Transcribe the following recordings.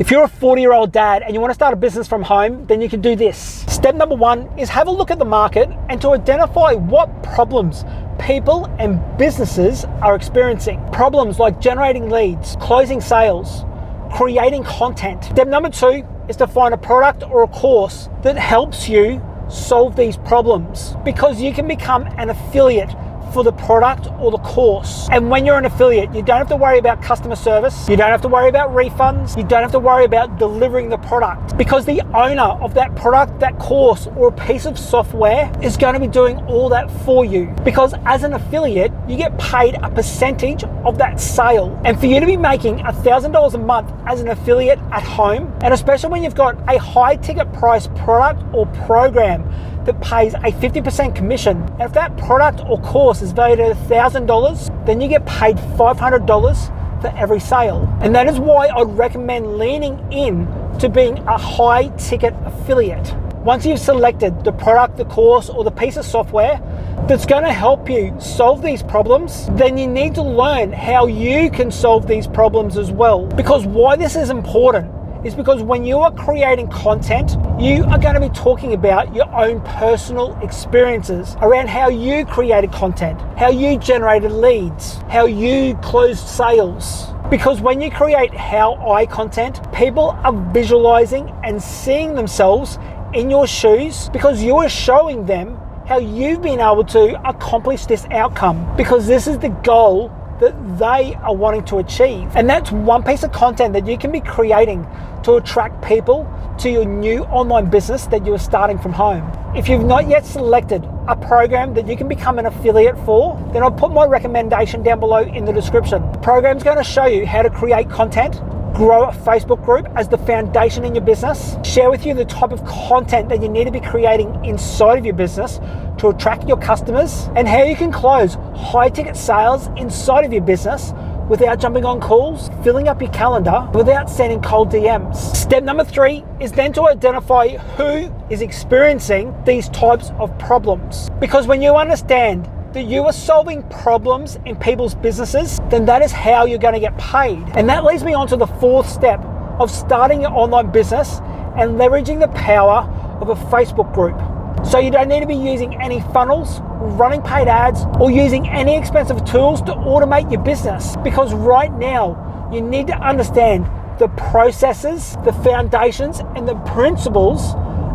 If you're a 40-year-old dad and you want to start a business from home, then you can do this. Step number 1 is have a look at the market and to identify what problems people and businesses are experiencing. Problems like generating leads, closing sales, creating content. Step number 2 is to find a product or a course that helps you solve these problems, because you can become an affiliate for the product or the course. And when you're an affiliate, you don't have to worry about customer service, you don't have to worry about refunds, you don't have to worry about delivering the product, because the owner of that product, that course, or a piece of software is going to be doing all that for you. Because as an affiliate, you get paid a percentage of that sale. And for you to be making $1,000 a month as an affiliate at home, and especially when you've got a high ticket price product or program that pays a 50% commission, and if that product or course is valued at $1,000, then you get paid $500 for every sale. And that is why I'd recommend leaning in to being a high ticket affiliate. Once you've selected the product, the course, or the piece of software that's going to help you solve these problems, then you need to learn how you can solve these problems as well. Because why this is important is because when you are creating content, you are going to be talking about your own personal experiences around how you created content, how you generated leads, how you closed sales. Because when you create how I content, people are visualizing and seeing themselves in your shoes, because you are showing them how you've been able to accomplish this outcome, because this is the goal that they are wanting to achieve. And that's one piece of content that you can be creating to attract people to your new online business that you are starting from home. If you've not yet selected a program that you can become an affiliate for, then I'll put my recommendation down below in the description. The program's going to show you how to create content, grow a Facebook group as the foundation in your business, share with you the type of content that you need to be creating inside of your business to attract your customers, and how you can close high ticket sales inside of your business without jumping on calls, filling up your calendar, without sending cold DMs. Step number 3 is then to identify who is experiencing these types of problems. Because when you understand that you are solving problems in people's businesses, then that is how you're going to get paid. And that leads me on to the 4th step of starting your online business and leveraging the power of a Facebook group. So you don't need to be using any funnels, running paid ads, or using any expensive tools to automate your business. Because right now, you need to understand the processes, the foundations, and the principles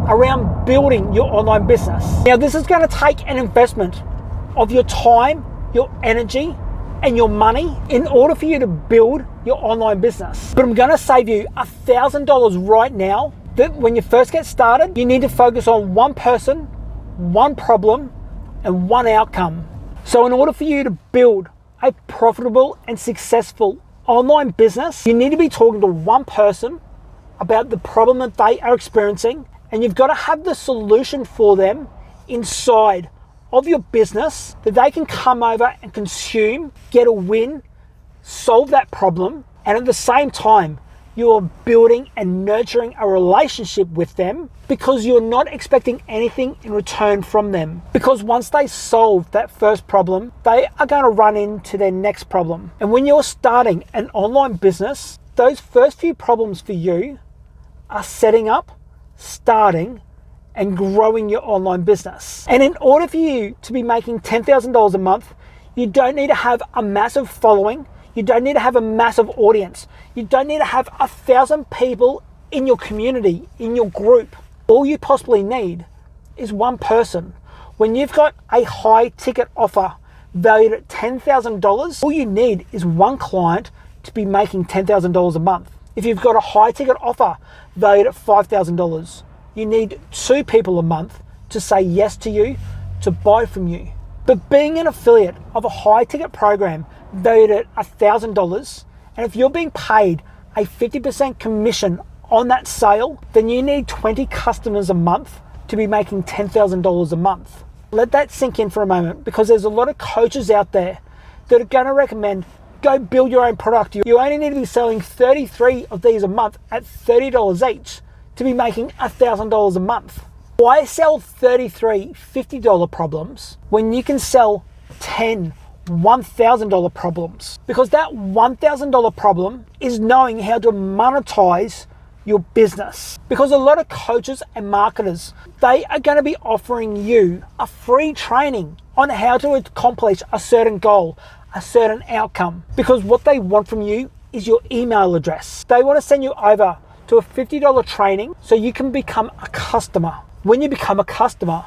around building your online business. Now, this is going to take an investment of your time, your energy, and your money in order for you to build your online business. But I'm going to save you $1,000 right now, that when you first get started, you need to focus on one person, one problem, and one outcome. So in order for you to build a profitable and successful online business, you need to be talking to one person about the problem that they are experiencing, and you've got to have the solution for them inside of your business that they can come over and consume, get a win, solve that problem, and at the same time, you're building and nurturing a relationship with them, because you're not expecting anything in return from them. Because once they solve that first problem, they are going to run into their next problem. And when you're starting an online business, those first few problems for you are setting up, starting, and growing your online business. And in order for you to be making $10,000 a month, you don't need to have a massive following. You don't need to have a massive audience. You don't need to have 1,000 people in your community, in your group. All you possibly need is one person. When you've got a high ticket offer valued at $10,000, all you need is one client to be making $10,000 a month. If you've got a high ticket offer valued at $5,000, you need 2 people a month to say yes to you, to buy from you. But being an affiliate of a high ticket program valued at $1,000, and if you're being paid a 50% commission on that sale, then you need 20 customers a month to be making $10,000 a month. Let that sink in for a moment, because there's a lot of coaches out there that are going to recommend go build your own product. You only need to be selling 33 of these a month at $30 each to be making $1,000 a month. Why sell 33 $50 problems when you can sell 10 $1,000 problems? Because that $1,000 problem is knowing how to monetize your business. Because a lot of coaches and marketers, they are going to be offering you a free training on how to accomplish a certain goal, a certain outcome. Because what they want from you is your email address. They want to send you over to a $50 training so you can become a customer. When you become a customer,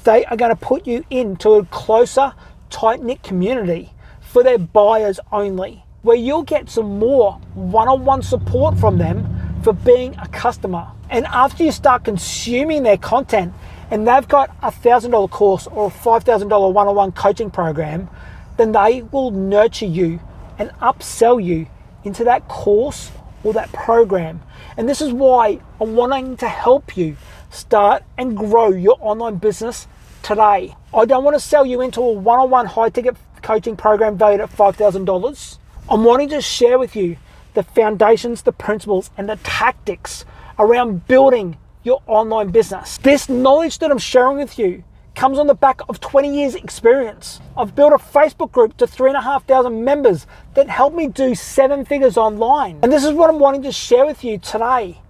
they are going to put you into a closer, tight-knit community for their buyers only, where you'll get some more one-on-one support from them for being a customer. And after you start consuming their content and they've got a $1,000 course or a $5,000 one-on-one coaching program, then they will nurture you and upsell you into that course or that program. And this is why I'm wanting to help you start and grow your online business today. I don't want to sell you into a one-on-one high-ticket coaching program valued at $5,000. I'm wanting to share with you the foundations, the principles, and the tactics around building your online business. This knowledge that I'm sharing with you comes on the back of 20 years experience. I've built a Facebook group to 3,500 members that helped me do 7 figures online. And this is what I'm wanting to share with you today.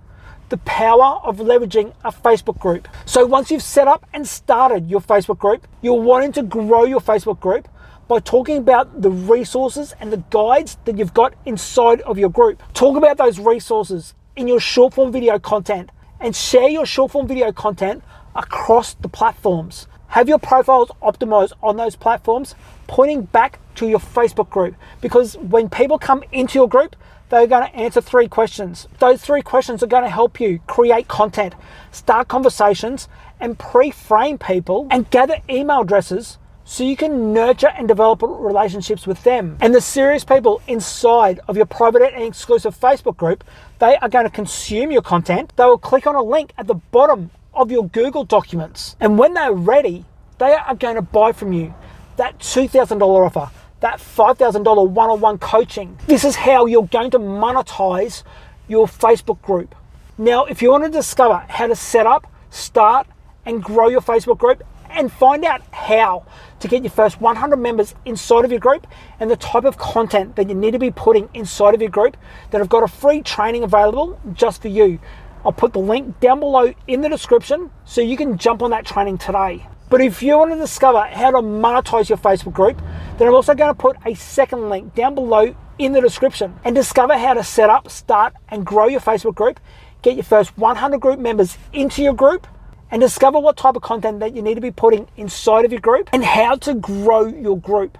The power of leveraging a Facebook group. So once you've set up and started your Facebook group, you're wanting to grow your Facebook group by talking about the resources and the guides that you've got inside of your group. Talk about those resources in your short form video content and share your short form video content across the platforms. Have your profiles optimized on those platforms, pointing back to your Facebook group. Because when people come into your group, they're going to answer 3 questions. Those 3 questions are going to help you create content, start conversations, and pre-frame people and gather email addresses so you can nurture and develop relationships with them. And the serious people inside of your private and exclusive Facebook group, they are going to consume your content. They will click on a link at the bottom of your Google documents. And when they're ready, they are going to buy from you that $2,000 offer, that $5,000 one-on-one coaching. This is how you're going to monetize your Facebook group. Now, if you want to discover how to set up, start, and grow your Facebook group, and find out how to get your first 100 members inside of your group and the type of content that you need to be putting inside of your group, then I've got a free training available just for you. I'll put the link down below in the description so you can jump on that training today. But if you want to discover how to monetize your Facebook group, then I'm also going to put a second link down below in the description and discover how to set up, start, and grow your Facebook group, get your first 100 group members into your group, and discover what type of content that you need to be putting inside of your group and how to grow your group.